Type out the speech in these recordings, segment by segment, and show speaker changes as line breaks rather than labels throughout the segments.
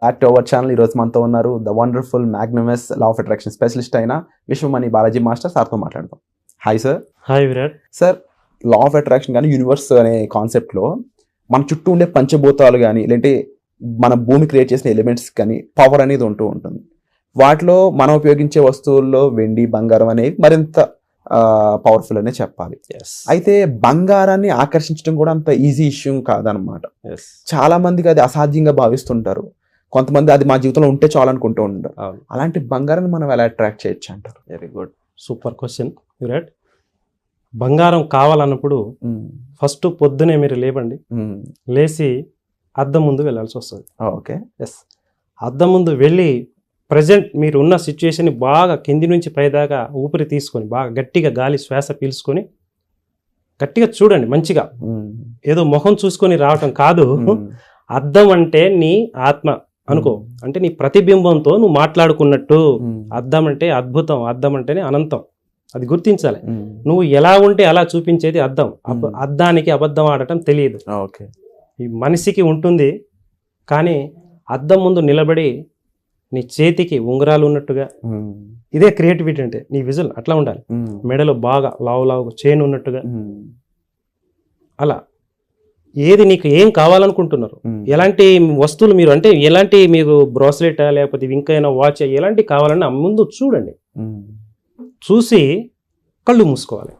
Back to our channel. ఈరోజు మనతో ఉన్నారు the wonderful magnanimous law of attraction specialist అయిన విశ్వమణి బాలాజీ మాస్టర్. సార్తో మాట్లాడతాం. Hi sir.
Hi Virat.
Sir, law of attraction కానీ యూనివర్స్ అనే కాన్సెప్ట్లో మన చుట్టూ ఉండే పంచభూతాలు కానీ లేదంటే మన భూమి క్రియేట్ చేసిన ఎలిమెంట్స్ కానీ పవర్ అనేది ఉంటూ ఉంటుంది. వాటిలో మనం ఉపయోగించే వస్తువుల్లో వెండి, బంగారం అనేవి మరింత పవర్ఫుల్ అనే చెప్పాలి. అయితే బంగారాన్ని ఆకర్షించడం కూడా అంత ఈజీ ఇష్యూ కాదనమాట. చాలా మందికి అది అసాధ్యంగా భావిస్తుంటారు. కొంతమంది అది మా జీవితంలో ఉంటే చాలనుకుంటూ ఉంటారు. అలాంటి బంగారాన్ని మనం ఎలా అట్రాక్ట్ చేయొచ్చు అంటారు?
Very good, super question Virat. బంగారం కావాలన్నప్పుడు ఫస్ట్ పొద్దునే మీరు లేవండి, లేచి అద్దం ముందు వెళ్ళాల్సి వస్తుంది.
Okay,
yes. అద్దం ముందు వెళ్ళి ప్రజెంట్ మీరు ఉన్న సిచ్యువేషన్ని బాగా కింది నుంచి పైదాకా ఊపిరి తీసుకొని బాగా గట్టిగా గాలి శ్వాస పీల్చుకొని గట్టిగా చూడండి మంచిగా. ఏదో మొహం చూసుకొని రావటం కాదు. అద్దం అంటే నీ ఆత్మ అనుకో, అంటే నీ ప్రతిబింబంతో నువ్వు మాట్లాడుకున్నట్టు. అద్దం అంటే అద్భుతం, అద్దం అంటేనే అనంతం. అది గుర్తించాలి. నువ్వు ఎలా ఉంటే అలా చూపించేది అద్దం. అద్దానికి అబద్ధం ఆడటం తెలియదు.
ఓకే,
ఈ మనిషికి ఉంటుంది. కానీ అద్దం ముందు నిలబడి నీ చేతికి ఉంగరాలు ఉన్నట్టుగా, ఇదే క్రియేటివిటీ అంటే. నీ విజువల్ అట్లా ఉండాలి. మెడలో బాగా లావు చైన్ ఉన్నట్టుగా. అలా ఏది నీకు ఏం కావాలనుకుంటున్నారు, ఎలాంటి వస్తువులు మీరు అంటే ఎలాంటి మీకు బ్రాస్లెటా లేకపోతే ఇంకైనా వాచ్ ఎలాంటి కావాలన్నా ముందు చూడండి. చూసి కళ్ళు మూసుకోవాలి.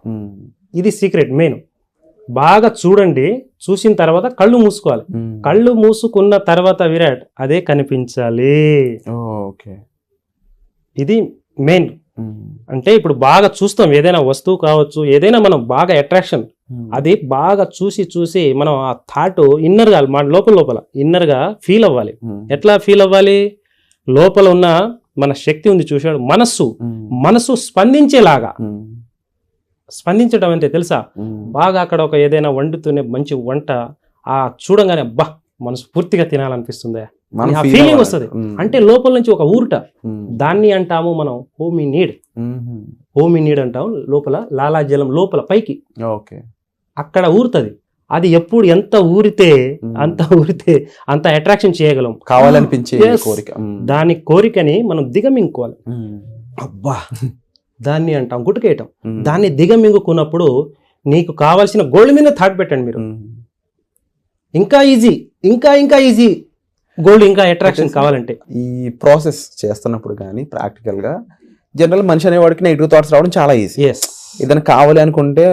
ఇది సీక్రెట్ మెయిన్. బాగా చూడండి, చూసిన తర్వాత కళ్ళు మూసుకోవాలి. కళ్ళు మూసుకున్న తర్వాత విరాట్ అదే కనిపించాలి.
ఓకే,
ఇది మెయిన్. అంటే ఇప్పుడు బాగా చూస్తాం, ఏదైనా వస్తువు కావచ్చు, ఏదైనా మనం బాగా అట్రాక్షన్, అది బాగా చూసి మనం ఆ థాట్ ఇన్నర్గా మన లోపల ఇన్నర్గా ఫీల్ అవ్వాలి. ఎట్లా ఫీల్ అవ్వాలి? లోపల ఉన్న మన శక్తి ఉంది చూసాడు, మనస్సు స్పందించేలాగా. స్పందించడం అంటే తెలుసా? బాగా అక్కడ ఒక ఏదైనా వండుతూనే మంచి వంట చూడంగానే అబ్బా మనసు పూర్తిగా తినాలనిపిస్తుంది, ఆ ఫీలింగ్ వస్తుంది. అంటే లోపల నుంచి ఒక ఊరుట, దాన్ని అంటాము మనం హోమినీడ్. హోమినీడ్ అంటాము. లోపల లాలాజలం లోపల పైకి అక్కడ ఊరుతుంది. అది ఎప్పుడు ఎంత ఊరితే అంత అట్రాక్షన్ చేయగలం.
కావాలనిపించే కోరిక,
దాని కోరికని మనం దిగమింగుకోవాలి. అబ్బా దాన్ని అంటాం గుట్టుకేయటం. దాన్ని దిగమింగుకున్నప్పుడు నీకు కావాల్సిన గోల్డ్ మీద థాట్ పెట్టండి మీరు. ఇంకా ఈజీ గోల్డ్, ఇంకా అట్రాక్షన్ కావాలంటే.
ఈ ప్రాసెస్ చేస్తున్నప్పుడు కానీ ప్రాక్టికల్గా జనరల్ మనిషి అనేవాడికి నెగిటివ్ థాట్స్ రావడం చాలా ఈజీ. ఏదైనా కావాలి అనుకుంటే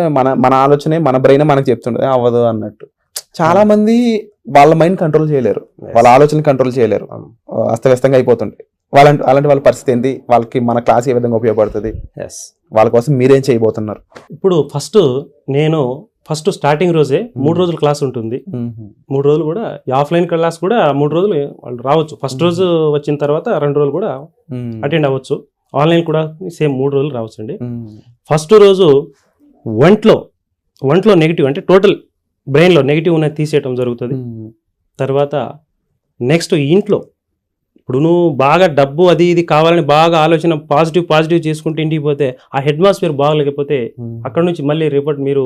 మన ఆలోచనే, మన బ్రెయిన్ మనకు చెప్తుండదు అవ్వదు అన్నట్టు. చాలా మంది వాళ్ళ మైండ్ కంట్రోల్ చేయలేరు, వాళ్ళ ఆలోచన కంట్రోల్ చేయలేరు, అస్తవ్యస్తంగా అయిపోతుంటాయి. అలాంటి వాళ్ళ పరిస్థితి ఏంటి? వాళ్ళకి మన క్లాస్ ఏ విధంగా ఉపయోగపడుతుంది? వాళ్ళ కోసం మీరేం చేయబోతున్నారు?
ఇప్పుడు ఫస్ట్ స్టార్టింగ్ రోజే 3 రోజుల క్లాస్ ఉంటుంది. 3 రోజులు కూడా ఆఫ్లైన్ క్లాస్ కూడా 3 రోజులు వాళ్ళు రావచ్చు. ఫస్ట్ రోజు వచ్చిన తర్వాత 2 రోజులు కూడా అటెండ్ అవ్వచ్చు. ఆన్లైన్ కూడా సేమ్ 3 రోజులు రావచ్చు అండి. ఫస్ట్ రోజు ఒంట్లో నెగిటివ్ అంటే టోటల్ బ్రెయిన్లో నెగిటివ్ ఉన్నది తీసేయటం జరుగుతుంది. తర్వాత నెక్స్ట్ ఇంట్లో ఇప్పుడు నువ్వు బాగా డబ్బు అది ఇది కావాలని బాగా ఆలోచన పాజిటివ్ చేసుకుంటూ ఇంటికి పోతే ఆ అట్మాస్ఫియర్ బాగలేకపోతే అక్కడ నుంచి మళ్ళీ రేపటి మీరు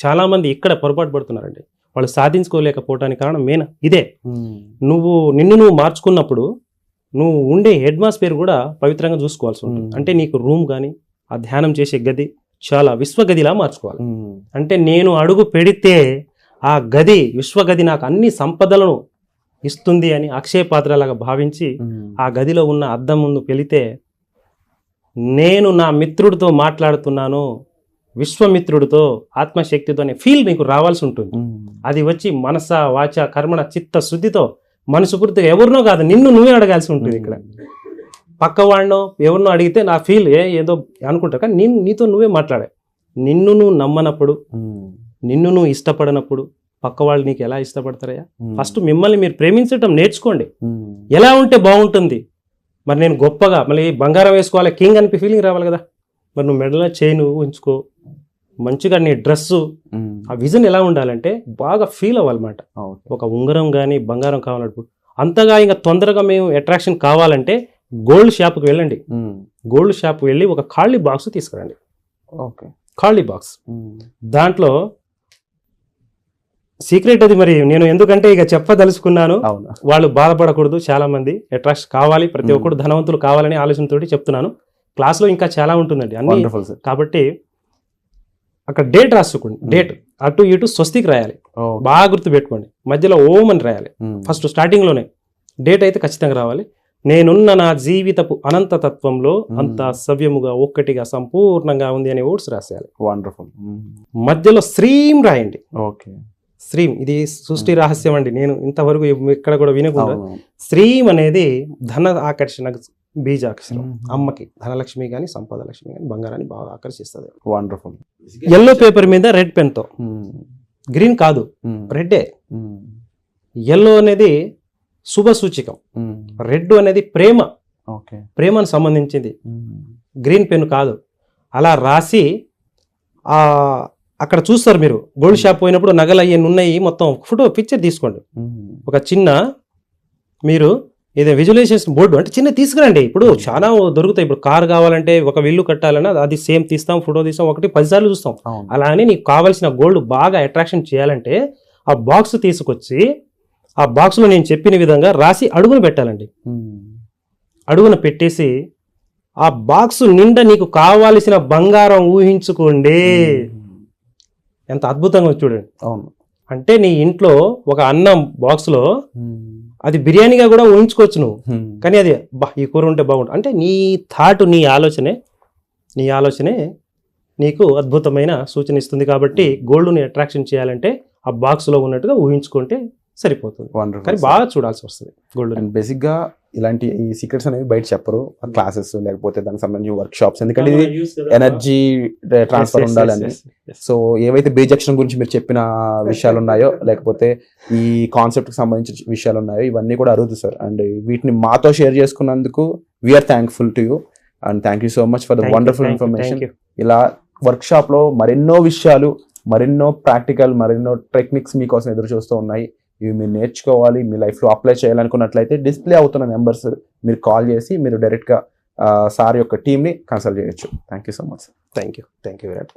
చాలా మంది ఇక్కడ పొరపాటు పడుతున్నారండి. వాళ్ళు సాధించుకోలేకపోవడానికి కారణం మెయిన్ ఇదే. నిన్ను నువ్వు మార్చుకున్నప్పుడు నువ్వు ఉండే అట్మాస్ఫియర్ కూడా పవిత్రంగా చూసుకోవాల్సి ఉంటుంది. అంటే నీకు రూమ్ కానీ ఆ ధ్యానం చేసే గది చాలా విశ్వగదిలా మార్చుకోవాలి. అంటే నేను అడుగు పెడితే ఆ గది విశ్వగది నాకు అన్ని సంపదలను ఇస్తుంది అని అక్షయ పాత్రలాగా భావించి ఆ గదిలో ఉన్న అద్దం ముందు వెళితే నేను నా మిత్రుడితో మాట్లాడుతున్నాను, విశ్వమిత్రుడితో, ఆత్మశక్తితో అనే ఫీల్ నీకు రావాల్సి ఉంటుంది. అది వచ్చి మనస వాచ కర్మణ చిత్త శుద్ధితో మనస్ఫూర్తిగా ఎవరినో కాదు నిన్ను నువ్వే అడగాల్సి ఉంటుంది. ఇక్కడ పక్కవాడినో ఎవరినో అడిగితే నా ఫీల్ ఏదో అనుకుంటా, కానీ నీతో నువ్వే మాట్లాడే. నిన్ను నువ్వు నమ్మనప్పుడు, నిన్ను నువ్వు ఇష్టపడినప్పుడు పక్క వాళ్ళు నీకు ఎలా ఇష్టపడతారయ్యా? ఫస్ట్ మిమ్మల్ని మీరు ప్రేమించటం నేర్చుకోండి. ఎలా ఉంటే బాగుంటుంది? మరి నేను గొప్పగా మళ్ళీ బంగారం వేసుకోవాలి, కింగ్ అని ఫీలింగ్ రావాలి కదా. మరి నువ్వు మెడలో చైన్ ఉంచుకో, మంచిగా నీ డ్రెస్సు, ఆ విజన్ ఎలా ఉండాలంటే బాగా ఫీల్ అవ్వాలన్నమాట. ఒక ఉంగరం కానీ బంగారం కావాలన్నప్పుడు అంతగా ఇంకా తొందరగా మేము అట్రాక్షన్ కావాలంటే గోల్డ్ షాప్కి వెళ్ళండి. గోల్డ్ షాప్కి వెళ్ళి ఒక ఖాళీ బాక్స్ తీసుకురండి. ఖాళీ బాక్స్, దాంట్లో సీక్రెట్ అది మరి నేను ఎందుకంటే ఇక చెప్పదలుచుకున్నాను.
అవును.
వాళ్ళు బాధపడకూడదు, చాలా మంది అట్రాక్షన్ కావాలి, ప్రతి ఒక్కరు ధనవంతులు కావాలని ఆలోచనతోటి చెప్తున్నాను. క్లాస్లో ఇంకా చాలా ఉంటుందండి అన్ని.
Wonderful sir.
కాబట్టి అక్కడ డేట్ రాసుకోండి, డేట్ అటు ఇటు స్వస్తికి రాయాలి, బాగా గుర్తు పెట్టుకోండి. మధ్యలో ఓం అని రాయాలి ఫస్ట్ స్టార్టింగ్లోనే. డేట్ అయితే ఖచ్చితంగా రావాలి. నేనున్న నా జీవితపు అనంత తత్వంలో అంత సవ్యముగా ఒక్కటిగా సంపూర్ణంగా ఉంది అనే వర్డ్స్ రాసేయాలి.
వండర్ఫుల్.
మధ్యలో శ్రీం రాయండి.
ఓకే.
శ్రీం ఇది సృష్టి రహస్యం అండి, నేను ఇంతవరకు ఇక్కడ కూడా వినకుండా. శ్రీం అనేది ధన ఆకర్షణ బీజాక్షరం. అమ్మకి ధనలక్ష్మి కానీ సంపద లక్ష్మి కానీ బంగారాన్ని బాగా ఆకర్షిస్తుంది.
వండర్ఫుల్.
ఎల్లో పేపర్ మీద రెడ్ పెన్ తో, గ్రీన్ కాదు రెడ్డే. ఎల్లో అనేది శుభ సూచికం, రెడ్ అనేది ప్రేమ, ప్రేమను సంబంధించింది. గ్రీన్ పెన్ కాదు. అలా రాసి అక్కడ చూస్తారు మీరు, గోల్డ్ షాప్ పోయినప్పుడు నగలు అయ్యి ఉన్నాయి మొత్తం ఫోటో పిక్చర్ తీసుకోండి. ఒక చిన్న మీరు ఏదో విజువలైజేషన్ బోర్డు అంటే చిన్న తీసుకురండి. ఇప్పుడు చాలా దొరుకుతాయి. ఇప్పుడు కార్ కావాలంటే ఒక విల్లు కట్టాలన్నా అది సేమ్ తీస్తాం, ఫోటో తీస్తాం, 1-10 సార్లు చూస్తాం. అలా అని నీకు కావాల్సిన గోల్డ్ బాగా అట్రాక్షన్ చేయాలంటే ఆ బాక్స్ తీసుకొచ్చి ఆ బాక్స్లో నేను చెప్పిన విధంగా రాసి అడుగున పెట్టాలండి. అడుగున పెట్టేసి ఆ బాక్స్ నిండా నీకు కావాల్సిన బంగారం ఊహించుకోండి. ఎంత అద్భుతంగా చూడండి.
అవును.
అంటే నీ ఇంట్లో ఒక అన్నం బాక్స్లో అది బిర్యానీగా కూడా ఊహించుకోవచ్చు నువ్వు. కానీ అది ఈ కూర ఉంటే బాగుంటుంది అంటే నీ థాట్, నీ ఆలోచనే నీకు అద్భుతమైన సూచన ఇస్తుంది. కాబట్టి గోల్డ్ని అట్రాక్షన్ చేయాలంటే ఆ బాక్స్లో ఉన్నట్టుగా ఊహించుకుంటే సరిపోతుంది. కానీ బాగా చూడాల్సి వస్తుంది గోల్డ్.
అండ్ బేసిక్ గా ఇలాంటి ఈ సీక్రెట్స్ అనేవి బయట చెప్పరు, క్లాసెస్ లేకపోతే దానికి సంబంధించిన వర్క్ షాప్స్, ఎందుకంటే ఇది ఎనర్జీ ట్రాన్స్ఫర్ ఉండాలని. సో ఏవైతే బీజాక్షరం గురించి మీరు చెప్పిన విషయాలు ఉన్నాయో, లేకపోతే ఈ కాన్సెప్ట్ కి సంబంధించిన విషయాలు ఉన్నాయో, ఇవన్నీ కూడా అరుదు సార్. అండ్ వీటిని మాతో షేర్ చేసుకున్నందుకు we are thankful to you and thank you so much for the wonderful information. ఇలా వర్క్ షాప్ లో మరెన్నో విషయాలు, మరెన్నో ప్రాక్టికల్, మరెన్నో టెక్నిక్స్ మీకోసం ఎదురు చూస్తూ ఉన్నాయి. ఇవి మీరు నేర్చుకోవాలి, మీ లైఫ్లో అప్లై చేయాలనుకున్నట్లయితే డిస్ప్లే అవుతున్న నెంబర్స్ మీరు కాల్ చేసి మీరు డైరెక్ట్గా సార్ యొక్క టీమ్ని కన్సల్ట్ చేయొచ్చు. Thank you so much.
Thank you Virat.